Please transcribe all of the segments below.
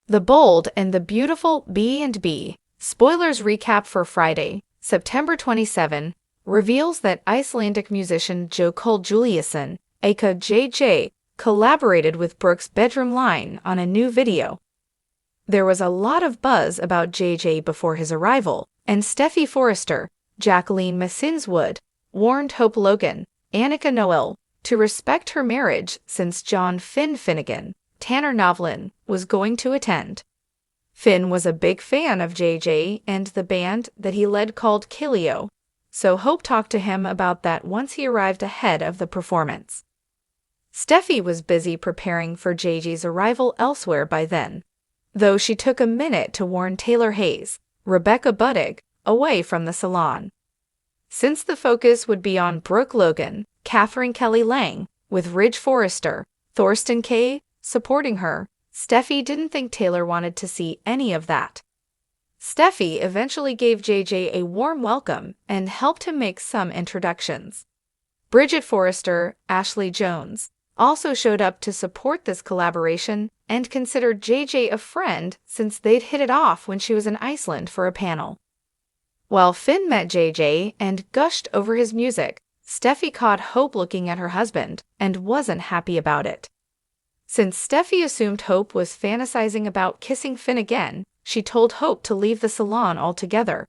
The Bold and the Beautiful B&B. Spoilers recap for Friday, September 27, reveals that Icelandic musician Jökull Juliusson, aka JJ, collaborated with Brooke's bedroom line on a new video. There was a lot of buzz about JJ before his arrival, and Steffi Forrester, Jacqueline Massinswood, warned Hope Logan, Annika Noel, to respect her marriage since John Finn Finnegan, Tanner Novlin, was going to attend. Finn was a big fan of JJ and the band that he led called Kilio, so Hope talked to him about that once he arrived ahead of the performance. Steffi was busy preparing for JJ's arrival elsewhere by then, though she took a minute to warn Taylor Hayes, Rebecca Budig, away from the salon. Since the focus would be on Brooke Logan, Catherine Kelly Lang, with Ridge Forrester, Thorsten Kaye, supporting her, Steffi didn't think Taylor wanted to see any of that. Steffi eventually gave JJ a warm welcome and helped him make some introductions. Bridget Forrester, Ashley Jones, also showed up to support this collaboration and considered JJ a friend since they'd hit it off when she was in Iceland for a panel. While Finn met JJ and gushed over his music, Steffi caught Hope looking at her husband and wasn't happy about it. Since Steffi assumed Hope was fantasizing about kissing Finn again, she told Hope to leave the salon altogether.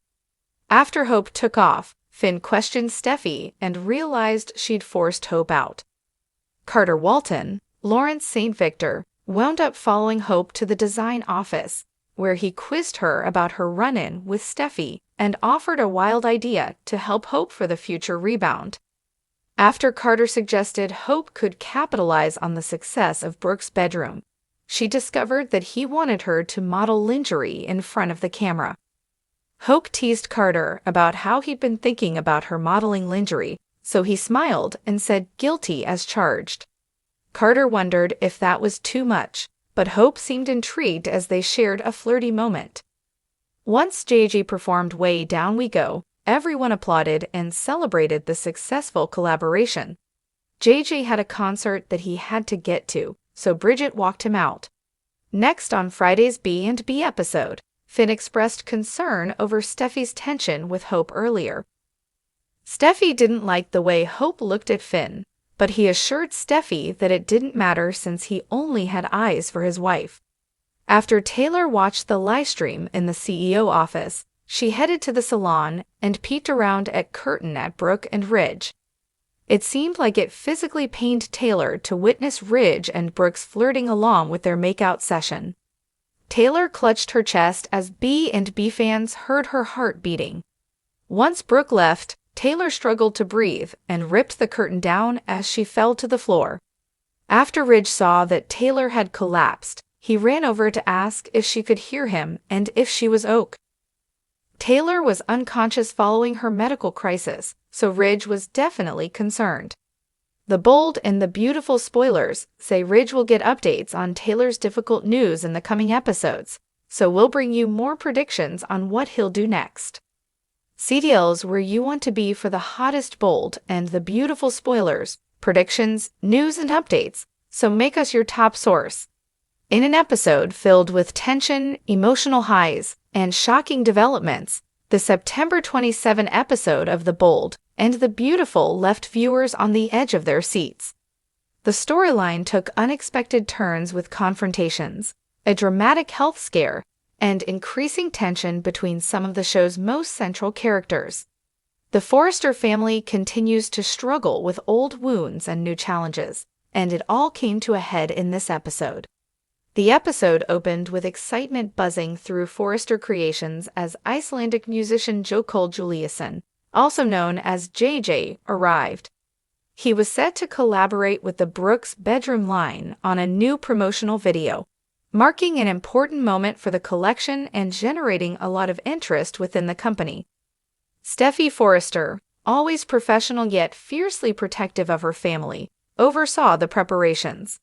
After Hope took off, Finn questioned Steffi and realized she'd forced Hope out. Carter Walton, Lawrence St. Victor, wound up following Hope to the design office, where he quizzed her about her run-in with Steffi and offered a wild idea to help Hope for the future rebound. After Carter suggested Hope could capitalize on the success of Brooke's bedroom, she discovered that he wanted her to model lingerie in front of the camera. Hope teased Carter about how he'd been thinking about her modeling lingerie, so he smiled and said guilty as charged. Carter wondered if that was too much, but Hope seemed intrigued as they shared a flirty moment. Once JJ performed Way Down We Go, everyone applauded and celebrated the successful collaboration. JJ had a concert that he had to get to, so Bridget walked him out. Next on Friday's B&B episode, Finn expressed concern over Steffi's tension with Hope earlier. Steffi didn't like the way Hope looked at Finn, but he assured Steffi that it didn't matter since he only had eyes for his wife. After Taylor watched the livestream in the CEO office, she headed to the salon and peeked around at curtain at Brooke and Ridge. It seemed like it physically pained Taylor to witness Ridge and Brooke's flirting along with their makeout session. Taylor clutched her chest as B&B fans heard her heart beating. Once Brooke left, Taylor struggled to breathe and ripped the curtain down as she fell to the floor. After Ridge saw that Taylor had collapsed, he ran over to ask if she could hear him and if she was okay. Taylor was unconscious following her medical crisis, so Ridge was definitely concerned. The Bold and the Beautiful spoilers say Ridge will get updates on Taylor's difficult news in the coming episodes, so we'll bring you more predictions on what he'll do next. CDL's where you want to be for the hottest Bold and the Beautiful spoilers, predictions, news, and updates, so make us your top source. In an episode filled with tension, emotional highs, and shocking developments, the September 27 episode of The Bold and the Beautiful left viewers on the edge of their seats. The storyline took unexpected turns with confrontations, a dramatic health scare, and increasing tension between some of the show's most central characters. The Forrester family continues to struggle with old wounds and new challenges, and it all came to a head in this episode. The episode opened with excitement buzzing through Forrester Creations as Icelandic musician Jökull Juliusson, also known as JJ, arrived. He was set to collaborate with the Brooke's bedroom line on a new promotional video, marking an important moment for the collection and generating a lot of interest within the company. Steffi Forrester, always professional yet fiercely protective of her family, oversaw the preparations.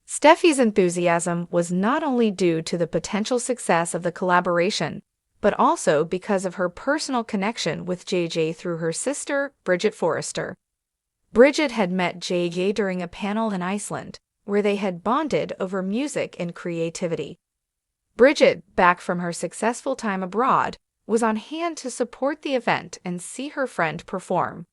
Steffi's enthusiasm was not only due to the potential success of the collaboration, but also because of her personal connection with JJ through her sister, Bridget Forrester. Bridget had met JJ during a panel in Iceland, where they had bonded over music and creativity. Bridget, back from her successful time abroad, was on hand to support the event and see her friend perform.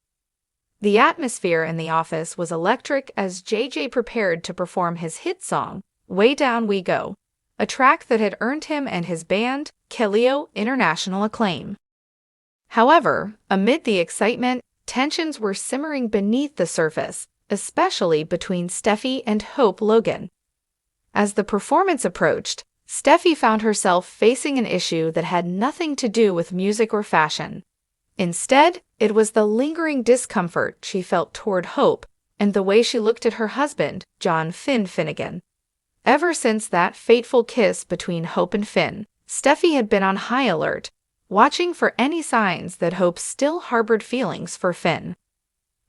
The atmosphere in the office was electric as JJ prepared to perform his hit song, Way Down We Go, a track that had earned him and his band, Kelio, international acclaim. However, amid the excitement, tensions were simmering beneath the surface, especially between Steffi and Hope Logan. As the performance approached, Steffi found herself facing an issue that had nothing to do with music or fashion. Instead, it was the lingering discomfort she felt toward Hope and the way she looked at her husband, John Finn Finnegan. Ever since that fateful kiss between Hope and Finn, Steffi had been on high alert, watching for any signs that Hope still harbored feelings for Finn.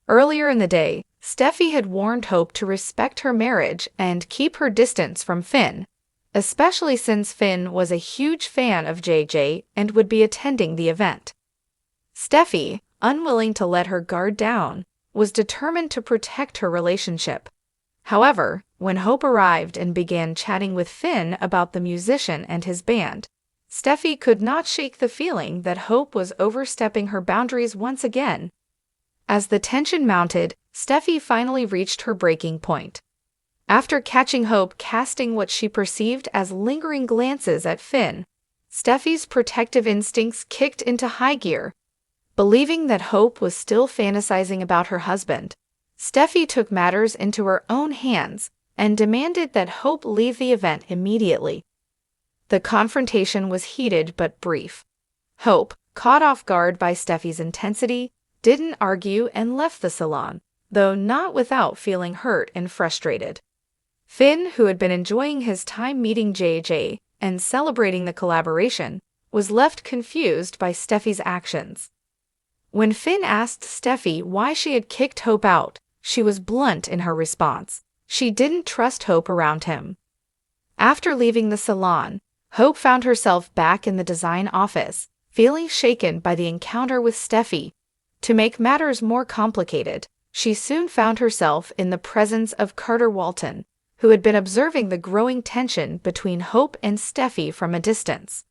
Earlier in the day, Steffi had warned Hope to respect her marriage and keep her distance from Finn, especially since Finn was a huge fan of JJ and would be attending the event. Steffi, unwilling to let her guard down, was determined to protect her relationship. However, when Hope arrived and began chatting with Finn about the musician and his band, Steffi could not shake the feeling that Hope was overstepping her boundaries once again. As the tension mounted, Steffi finally reached her breaking point. After catching Hope casting what she perceived as lingering glances at Finn, Steffi's protective instincts kicked into high gear. Believing that Hope was still fantasizing about her husband, Steffi took matters into her own hands and demanded that Hope leave the event immediately. The confrontation was heated but brief. Hope, caught off guard by Steffi's intensity, didn't argue and left the salon, though not without feeling hurt and frustrated. Finn, who had been enjoying his time meeting JJ and celebrating the collaboration, was left confused by Steffi's actions. When Finn asked Steffi why she had kicked Hope out, she was blunt in her response. She didn't trust Hope around him. After leaving the salon, Hope found herself back in the design office, feeling shaken by the encounter with Steffi. To make matters more complicated, she soon found herself in the presence of Carter Walton, who had been observing the growing tension between Hope and Steffi from a distance.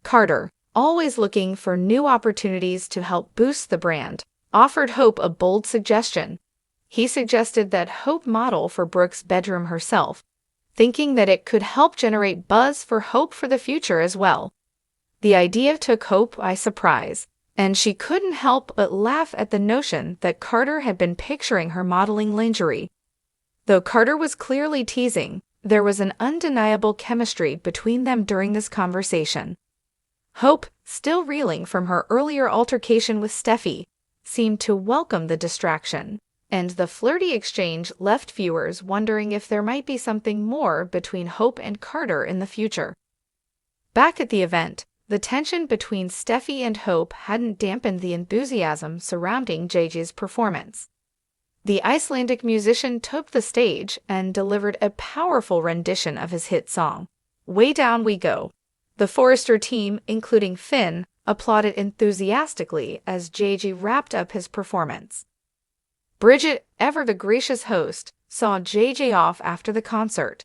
Carter, always looking for new opportunities to help boost the brand, offered Hope a bold suggestion. He suggested that Hope model for Brooke's bedroom herself, thinking that it could help generate buzz for Hope for the future as well. The idea took Hope by surprise, and she couldn't help but laugh at the notion that Carter had been picturing her modeling lingerie. Though Carter was clearly teasing, there was an undeniable chemistry between them during this conversation. Hope, still reeling from her earlier altercation with Steffi, seemed to welcome the distraction, and the flirty exchange left viewers wondering if there might be something more between Hope and Carter in the future. Back at the event, the tension between Steffi and Hope hadn't dampened the enthusiasm surrounding JJ's performance. The Icelandic musician took the stage and delivered a powerful rendition of his hit song, Way Down We Go. The Forrester team, including Finn, applauded enthusiastically as JJ wrapped up his performance. Bridget, ever the gracious host, saw JJ off after the concert.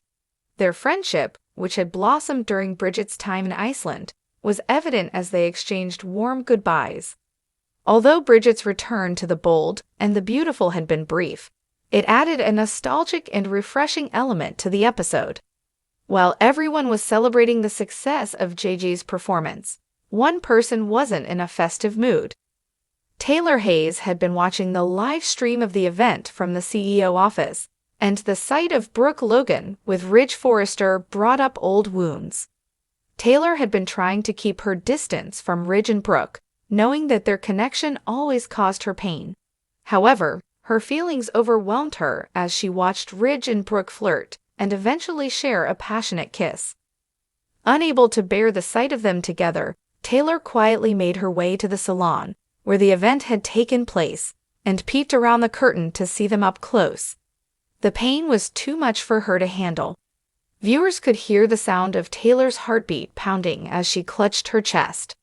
Their friendship, which had blossomed during Bridget's time in Iceland, was evident as they exchanged warm goodbyes. Although Bridget's return to the bold and the beautiful had been brief, it added a nostalgic and refreshing element to the episode. While everyone was celebrating the success of JJ's performance, one person wasn't in a festive mood. Taylor Hayes had been watching the live stream of the event from the CEO office, and the sight of Brooke Logan with Ridge Forrester brought up old wounds. Taylor had been trying to keep her distance from Ridge and Brooke, knowing that their connection always caused her pain. However, her feelings overwhelmed her as she watched Ridge and Brooke flirt and eventually share a passionate kiss. Unable to bear the sight of them together, Taylor quietly made her way to the salon, where the event had taken place, and peeked around the curtain to see them up close. The pain was too much for her to handle. Viewers could hear the sound of Taylor's heartbeat pounding as she clutched her chest.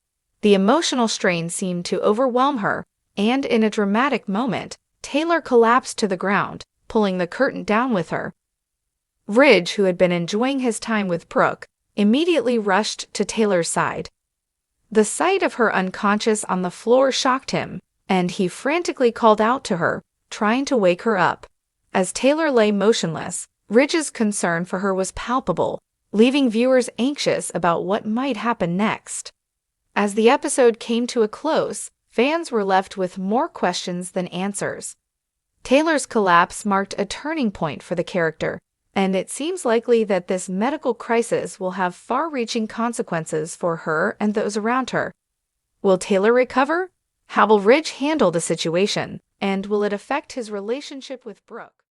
The emotional strain seemed to overwhelm her, and in a dramatic moment, Taylor collapsed to the ground, pulling the curtain down with her. Ridge, who had been enjoying his time with Brooke, immediately rushed to Taylor's side. The sight of her unconscious on the floor shocked him, and he frantically called out to her, trying to wake her up. As Taylor lay motionless, Ridge's concern for her was palpable, leaving viewers anxious about what might happen next. As the episode came to a close, fans were left with more questions than answers. Taylor's collapse marked a turning point for the character, and it seems likely that this medical crisis will have far-reaching consequences for her and those around her. Will Taylor recover? How will Ridge handle the situation? And will it affect his relationship with Brooke?